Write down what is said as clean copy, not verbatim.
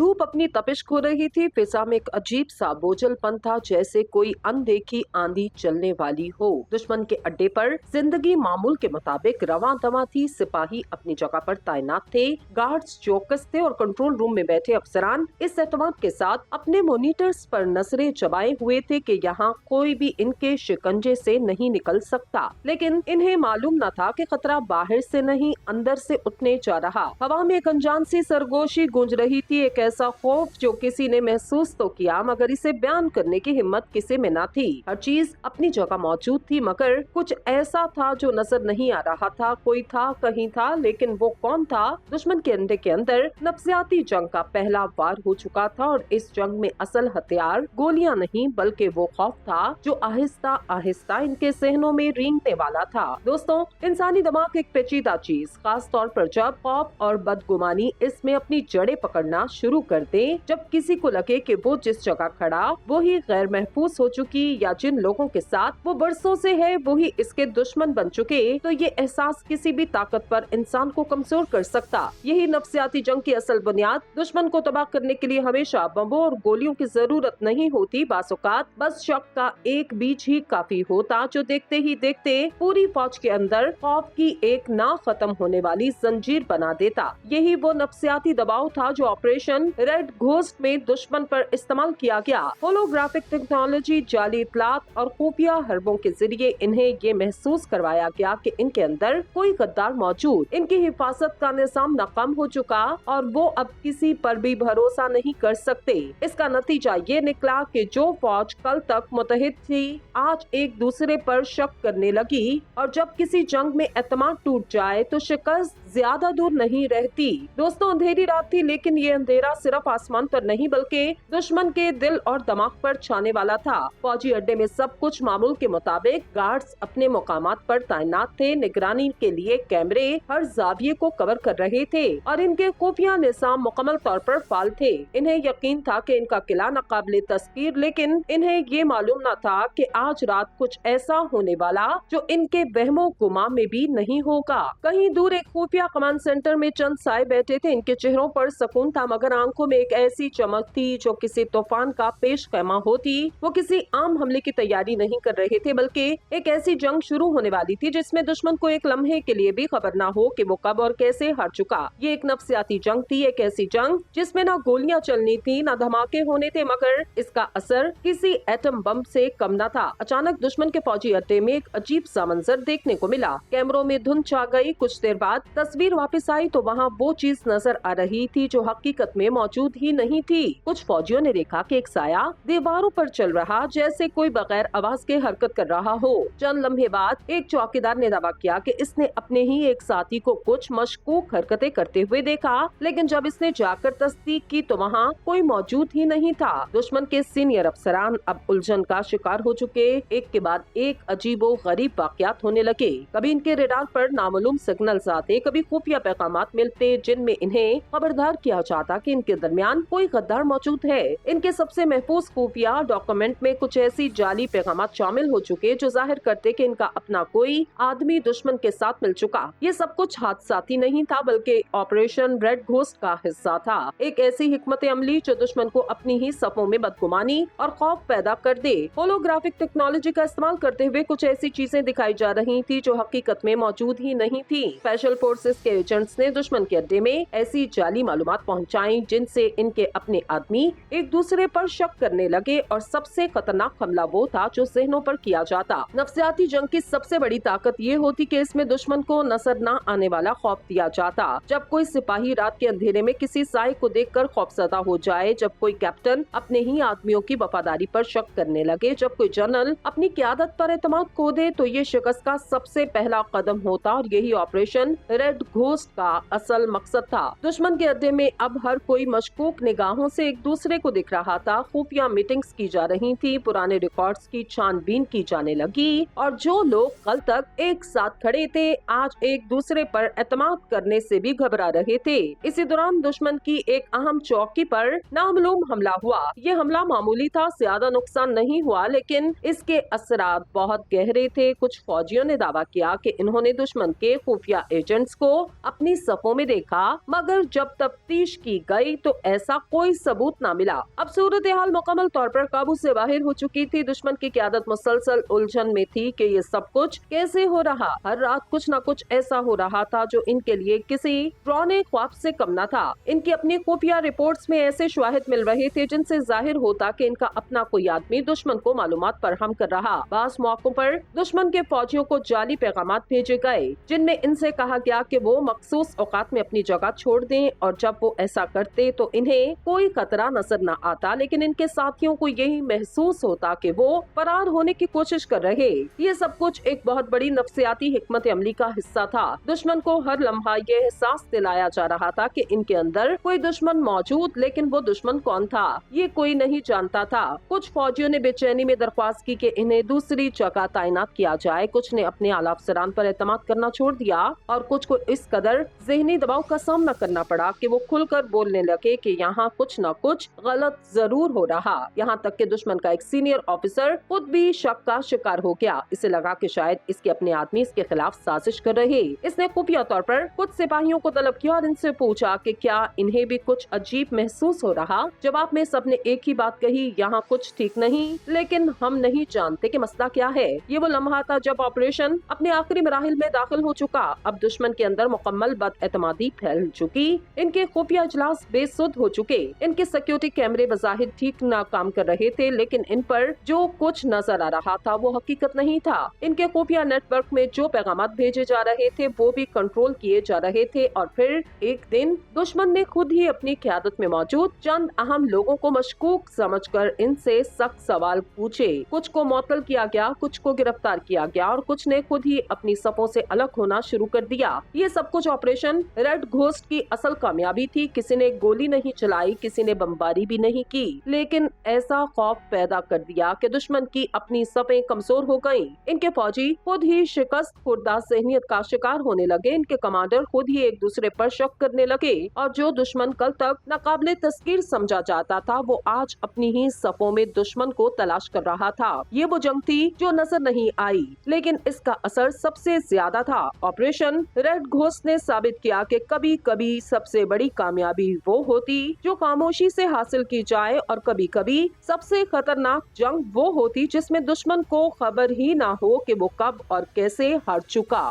धूप अपनी तपिश खो रही थी। फिजा में एक अजीब सा बोझलपन था, जैसे कोई अनदेखी आंधी चलने वाली हो। दुश्मन के अड्डे पर जिंदगी मामूल के मुताबिक रवां दवा थी। सिपाही अपनी जगह पर तैनात थे, गार्ड्स चौकस थे और कंट्रोल रूम में बैठे अफसरान इस एतमाद के साथ अपने मॉनिटर्स पर नजरें जमाए हुए थे कि यहाँ कोई भी इनके शिकंजे से नहीं निकल सकता। लेकिन इन्हें मालूम न था कि खतरा बाहर से नहीं, अंदर से उठने जा रहा। हवा में एक अनजान सी सरगोशी गूंज रही थी, एक ऐसा खौफ जो किसी ने महसूस तो किया मगर इसे बयान करने की हिम्मत किसी में न थी। हर चीज अपनी जगह मौजूद थी मगर कुछ ऐसा था जो नजर नहीं आ रहा था। कोई था, कहीं था, लेकिन वो कौन था? दुश्मन के अंडे के अंदर नफ्सियाती जंग का पहला वार हो चुका था और इस जंग में असल हथियार गोलियां नहीं बल्कि वो खौफ था जो आहिस्ता आहिस्ता इनके सहनों में रेंगने वाला था। दोस्तों, इंसानी दिमाग एक पेचीदा चीज, खास तौर पर जब खौफ और बदगुमानी इसमें अपनी जड़ें पकड़ना शुरू कर दे। जब किसी को लगे कि वो जिस जगह खड़ा वो ही गैर महफूज हो चुकी या जिन लोगों के साथ वो बरसों से है वो ही इसके दुश्मन बन चुके, तो ये एहसास किसी भी ताकतवर इंसान को कमजोर कर सकता। यही नफ्सियाती जंग की असल बुनियाद। दुश्मन को तबाह करने के लिए हमेशा बमों और गोलियों की जरूरत नहीं होती। बासौकात बस शक का एक बीज ही काफी होता जो देखते ही देखते पूरी फौज के अंदर खौफ की एक ना खत्म होने वाली जंजीर बना देता। यही वो नफ्सियाती दबाव था जो ऑपरेशन रेड घोस्ट में दुश्मन पर इस्तेमाल किया गया। होलोग्राफिक टेक्नोलॉजी, जाली इत्तलात और खुफिया हरबों के जरिए इन्हें ये महसूस करवाया गया कि इनके अंदर कोई गद्दार मौजूद। इनकी हिफाजत का निजाम नाकाम हो चुका और वो अब किसी पर भी भरोसा नहीं कर सकते। इसका नतीजा ये निकला कि जो फौज कल तक मुतहिद थी आज एक दूसरे पर शक करने लगी और जब किसी जंग में एतमाद टूट जाए तो शिकस्त ज्यादा दूर नहीं रहती। दोस्तों, अंधेरी रात थी लेकिन ये अंधेरा सिर्फ आसमान पर नहीं बल्कि दुश्मन के दिल और दिमाग पर छाने वाला था। फौजी अड्डे में सब कुछ मामूल के मुताबिक, गार्ड्स अपने मुकामात पर तैनात थे, निगरानी के लिए कैमरे हर जाविये को कवर कर रहे थे और इनके खुफिया निज़ाम मुकम्मल तौर पर फाल थे। इन्हें यकीन था कि इनका किला नाकाबिले तस्कीर, लेकिन इन्हें ये मालूम न था कि आज रात कुछ ऐसा होने वाला जो इनके वहमो गुमा में भी नहीं होगा। कहीं दूर एक खुफिया कमांड सेंटर में चंद साए बैठे थे। इनके चेहरों पर सुकून था मगर आंखों में एक ऐसी चमक थी जो किसी तूफान का पेश खैमा होती। वो किसी आम हमले की तैयारी नहीं कर रहे थे बल्कि एक ऐसी जंग शुरू होने वाली थी जिसमें दुश्मन को एक लम्हे के लिए भी खबर ना हो कि वो कब और कैसे हार चुका। ये एक नफ्सियाती जंग थी, एक ऐसी जंग जिसमें न गोलियां चलनी थी न धमाके होने थे मगर इसका असर किसी एटम बम से कम न था। अचानक दुश्मन के फौजी अड्डे में एक अजीब सा मंजर देखने को मिला। कैमरों में धुंध छा गई। कुछ देर बाद तस्वीर वापस आई तो वहाँ वो चीज नजर आ रही थी जो हकीकत में मौजूद ही नहीं थी। कुछ फौजियों ने देखा कि एक साया दीवारों पर चल रहा, जैसे कोई बगैर आवाज के हरकत कर रहा हो। चंद लम्हे बाद एक चौकीदार ने दावा किया कि इसने अपने ही एक साथी को कुछ मशकूक हरकतें करते हुए देखा, लेकिन जब इसने जाकर तस्दीक की तो वहाँ कोई मौजूद ही नहीं था। दुश्मन के सीनियर अफसरान अब उलझन का शिकार हो चुके। एक के बाद एक अजीबो गरीब वाकयात होने लगे। कभी इनके रेडार पर नामालूम सिग्नल्स आते, कभी खुफिया पैगामात मिलते जिनमें इन्हें खबरदार किया जाता कि इनके दरमियान कोई गद्दार मौजूद है। इनके सबसे महफूज खुफिया डॉक्यूमेंट में कुछ ऐसी जाली पैगामात शामिल हो चुके जो जाहिर करते कि इनका अपना कोई आदमी दुश्मन के साथ मिल चुका। ये सब कुछ हादसाती नहीं था बल्कि ऑपरेशन रेड घोस्ट का हिस्सा था। एक ऐसी हिकमत अमली जो दुश्मन को अपनी ही सफों में बदगुमानी और खौफ पैदा कर दे। होलोग्राफिक टेक्नोलॉजी का इस्तेमाल करते हुए कुछ ऐसी चीजें दिखाई जा रही थी जो हकीकत में मौजूद ही नहीं थी। स्पेशल फोर्सेस के एजेंट्स ने दुश्मन के अड्डे में ऐसी जाली मालूमात पहुंचाई जिनसे इनके अपने आदमी एक दूसरे पर शक करने लगे और सबसे खतरनाक हमला वो था जो जहनों पर किया जाता। नफ्सियाती जंग की सबसे बड़ी ताकत ये होती कि इसमें दुश्मन को नजर न आने वाला खौफ दिया जाता। जब कोई सिपाही रात के अंधेरे में किसी साए को देखकर खौफजदा हो जाए, जब कोई कैप्टन अपने ही आदमियों की वफादारी पर शक करने लगे, जब कोई जनरल अपनी क़यादत पर एतमाद खो दे, तो ये शिकस्त का सबसे पहला कदम होता और यही ऑपरेशन रेड घोस्ट का असल मकसद था। दुश्मन के अड्डे में अब हर कोई मशकूक निगाहों से एक दूसरे को दिख रहा था। खुफिया मीटिंग्स की जा रही थी, पुराने रिकॉर्ड्स की छानबीन की जाने लगी और जो लोग कल तक एक साथ खड़े थे आज एक दूसरे पर एतमाद करने से भी घबरा रहे थे। इसी दौरान दुश्मन की एक अहम चौकी पर नामालूम हमला हुआ। ये हमला मामूली था, ज्यादा नुकसान नहीं हुआ, लेकिन इसके असरात बहुत गहरे थे। कुछ फौजियों ने दावा किया कि इन्होंने दुश्मन के खुफिया एजेंट्स को अपनी सफों में देखा, मगर जब तफ्तीश की गई तो ऐसा कोई सबूत न मिला। अब सूरत हाल मुकम्मल तौर पर काबू से बाहर हो चुकी थी। दुश्मन की क़यादत मुसलसल उलझन में थी कि ये सब कुछ कैसे हो रहा। हर रात कुछ न कुछ ऐसा हो रहा था जो इनके लिए किसी डरावने ख्वाब से कम न था। इनकी अपनी खुफिया रिपोर्ट्स में ऐसे शवाहिद मिल रहे थे जिनसे जाहिर होता कि इनका अपना कोई आदमी दुश्मन को मालूमात फराहम कर रहा। बास मौकों पर दुश्मन के फौजियों को जाली पैगामात भेजे गए जिनमें इनसे कहा गया कि वो मखसूस औकात में अपनी जगह छोड़ दें, और जब वो ऐसा करते तो इन्हें कोई खतरा नजर न आता, लेकिन इनके साथियों को यही महसूस होता कि वो फरार होने की कोशिश कर रहे। ये सब कुछ एक बहुत बड़ी नफ्सियाती हिकमत अमली का हिस्सा था। दुश्मन को हर लम्हा ये एहसास दिलाया जा रहा था कि इनके अंदर कोई दुश्मन मौजूद, लेकिन वो दुश्मन कौन था ये कोई नहीं जानता था। कुछ फौजियों ने बेचैनी में दरख्वास्त की कि इन्हें दूसरी जगह तैनात किया जाए। कुछ ने अपने आला अफसरान पर एतमाद करना छोड़ दिया और कुछ को इस कदर ज़हनी दबाव का सामना करना पड़ा कि वो खुलकर बोलने लगे कि यहाँ कुछ न कुछ गलत जरूर हो रहा। यहाँ तक कि दुश्मन का एक सीनियर ऑफिसर खुद भी शक का शिकार हो गया। इसे लगा कि शायद इसके अपने आदमी इसके खिलाफ साजिश कर रहे। इसने खुफिया तौर पर कुछ सिपाहियों को तलब किया और इनसे पूछा कि क्या इन्हें भी कुछ अजीब महसूस हो रहा। जवाब में सबने एक ही बात कही, यहाँ कुछ ठीक नहीं, लेकिन हम नहीं जानते कि मसला क्या है। ये वो लम्हा था जब ऑपरेशन अपने आखिरी मराहिल में दाखिल हो चुका। अब दुश्मन के अंदर मुकम्मल बदएतमादी फैल चुकी। इनके खुफिया इजलास बेसुध हो चुके। इनके सिक्योरिटी कैमरे बज़ाहिर ठीक न काम कर रहे थे, लेकिन इन पर जो कुछ नजर आ रहा था वो हकीकत नहीं था। इनके खुफिया नेटवर्क में जो पैगामात भेजे जा रहे थे वो भी कंट्रोल किए जा रहे थे। और फिर एक दिन दुश्मन ने खुद ही अपनी क़यादत में मौजूद चंद अहम लोगों को मशकूक समझकर इनसे सख्त सवाल पूछे। कुछ को मुअत्तल किया गया, कुछ को गिरफ्तार किया गया और कुछ ने खुद ही अपनी सफों से अलग होना शुरू कर दिया। ये सब कुछ ऑपरेशन रेड घोस्ट की असल कामयाबी थी। किसी ने गोली नहीं चलाई, किसी ने बमबारी भी नहीं की, लेकिन ऐसा खौफ पैदा कर दिया कि दुश्मन की अपनी सफें कमजोर हो गयी। इनके फौजी खुद ही शिकस्त खुर्दा ज़हनियत का शिकार होने लगे। इनके कमांडर खुद ही एक दूसरे पर शक करने लगे और जो दुश्मन कल तक नाकाबिले तस्कीर समझा जाता था वो आज अपनी ही सफों में दुश्मन को तलाश कर रहा था। ये वो जंग थी जो नजर नहीं आई, लेकिन इसका असर सबसे ज्यादा था। ऑपरेशन रेड घोस्ट ने साबित किया कि कभी कभी सबसे बड़ी कामयाबी वो होती जो खामोशी से हासिल की जाए, और कभी कभी सबसे खतरनाक जंग वो होती जिसमें दुश्मन को खबर ही ना हो कि वो कब और कैसे हार चुका।